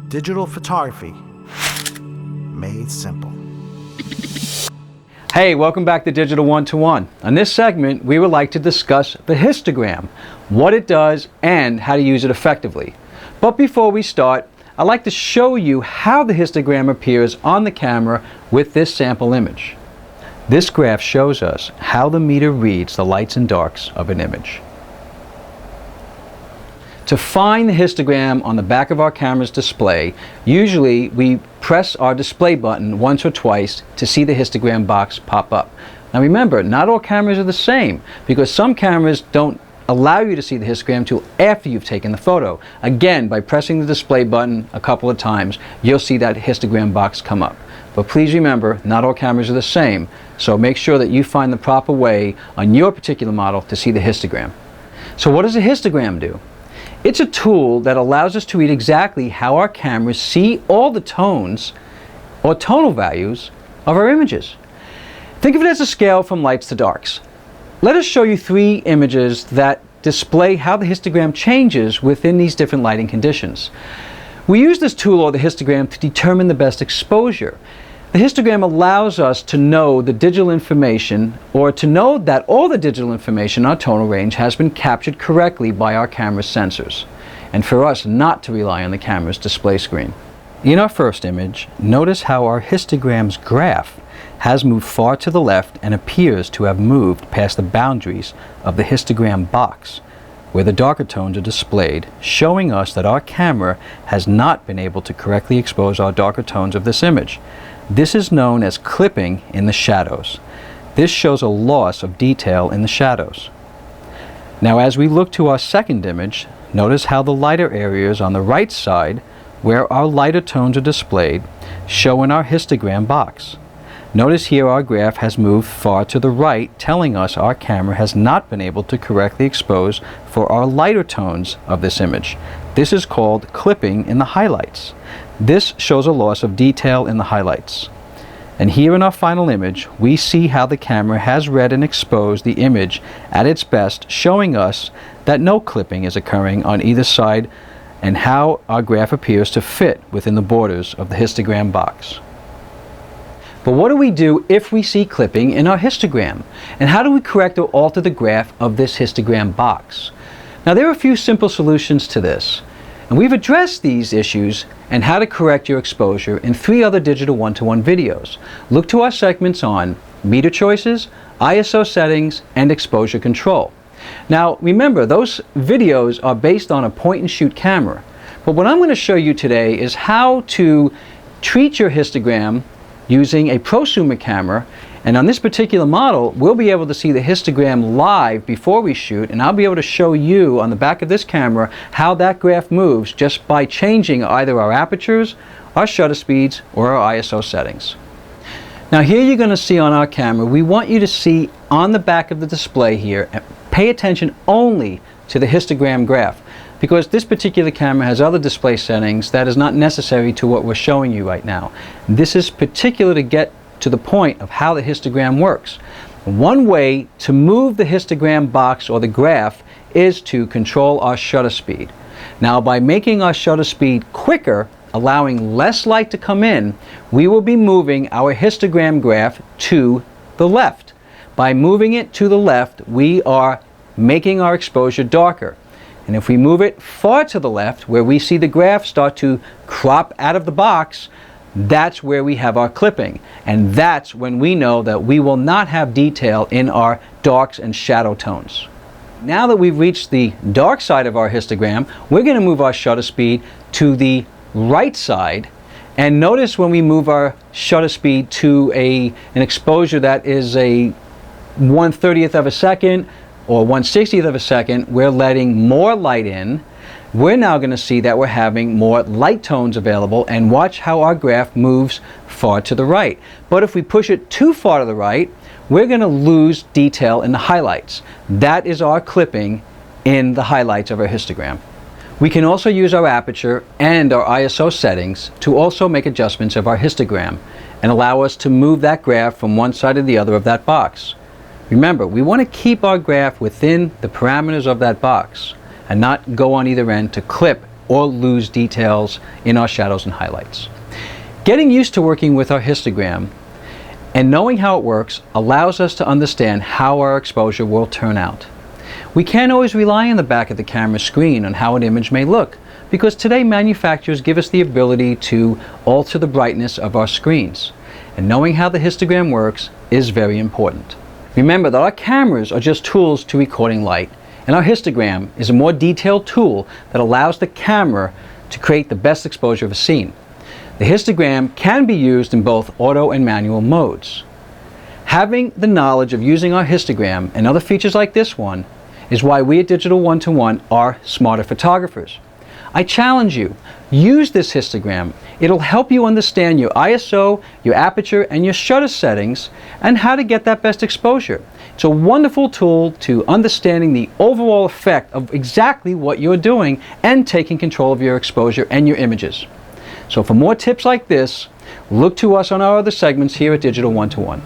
Digital photography made simple. Hey, welcome back to D1to1. On this segment, we would like to discuss the histogram, what it does, and how to use it effectively. But before we start, I'd like to show you how the histogram appears on the camera with this sample image. This graph shows us how the meter reads the lights and darks of an image. To find the histogram on the back of our camera's display, usually we press our display button once or twice to see the histogram box pop up. Now remember, not all cameras are the same, because some cameras don't allow you to see the histogram until after you've taken the photo. Again, by pressing the display button a couple of times, you'll see that histogram box come up. But please remember, not all cameras are the same, so make sure that you find the proper way on your particular model to see the histogram. So what does a histogram do? It's a tool that allows us to read exactly how our cameras see all the tones or tonal values of our images. Think of it as a scale from lights to darks. Let us show you 3 images that display how the histogram changes within these different lighting conditions. We use this tool, or the histogram, to determine the best exposure. The histogram allows us to know the digital information, or to know that all the digital information in our tonal range has been captured correctly by our camera's sensors, and for us not to rely on the camera's display screen. In our first image, notice how our histogram's graph has moved far to the left and appears to have moved past the boundaries of the histogram box, where the darker tones are displayed, showing us that our camera has not been able to correctly expose our darker tones of this image. This is known as clipping in the shadows. This shows a loss of detail in the shadows. Now as we look to our second image, notice how the lighter areas on the right side, where our lighter tones are displayed, show in our histogram box. Notice here our graph has moved far to the right, telling us our camera has not been able to correctly expose for our lighter tones of this image. This is called clipping in the highlights. This shows a loss of detail in the highlights. And here in our final image, we see how the camera has read and exposed the image at its best, showing us that no clipping is occurring on either side, and how our graph appears to fit within the borders of the histogram box. But what do we do if we see clipping in our histogram? And how do we correct or alter the graph of this histogram box? Now there are a few simple solutions to this. And we've addressed these issues and how to correct your exposure in 3 other D1to1 videos. Look to our segments on meter choices, ISO settings, and exposure control. Now remember, those videos are based on a point-and-shoot camera. But what I'm going to show you today is how to treat your histogram using a prosumer camera. And on this particular model, we'll be able to see the histogram live before we shoot, and I'll be able to show you on the back of this camera how that graph moves just by changing either our apertures, our shutter speeds, or our ISO settings. Now here you're going to see on our camera, we want you to see on the back of the display here, pay attention only to the histogram graph, because this particular camera has other display settings that is not necessary to what we're showing you right now. This is particular to get to the point of how the histogram works. One way to move the histogram box or the graph is to control our shutter speed. Now by making our shutter speed quicker, allowing less light to come in, we will be moving our histogram graph to the left. By moving it to the left, we are making our exposure darker. And if we move it far to the left, where we see the graph start to crop out of the box, that's where we have our clipping. And that's when we know that we will not have detail in our darks and shadow tones. Now that we've reached the dark side of our histogram, we're going to move our shutter speed to the right side. And notice when we move our shutter speed to an exposure that is a 1/30th of a second or 1/60th of a second, we're letting more light in. We're now going to see that we're having more light tones available, and watch how our graph moves far to the right. But if we push it too far to the right, we're going to lose detail in the highlights. That is our clipping in the highlights of our histogram. We can also use our aperture and our ISO settings to also make adjustments of our histogram and allow us to move that graph from one side to the other of that box. Remember, we want to keep our graph within the parameters of that box and not go on either end to clip or lose details in our shadows and highlights. Getting used to working with our histogram and knowing how it works allows us to understand how our exposure will turn out. We can't always rely on the back of the camera screen on how an image may look, because today manufacturers give us the ability to alter the brightness of our screens. And knowing how the histogram works is very important. Remember that our cameras are just tools to recording light, and our histogram is a more detailed tool that allows the camera to create the best exposure of a scene. The histogram can be used in both auto and manual modes. Having the knowledge of using our histogram and other features like this one is why we at D1to1 are smarter photographers. I challenge you, use this histogram. It'll help you understand your ISO, your aperture, and your shutter settings, and how to get that best exposure. It's a wonderful tool to understanding the overall effect of exactly what you're doing and taking control of your exposure and your images. So for more tips like this, look to us on our other segments here at D1to1.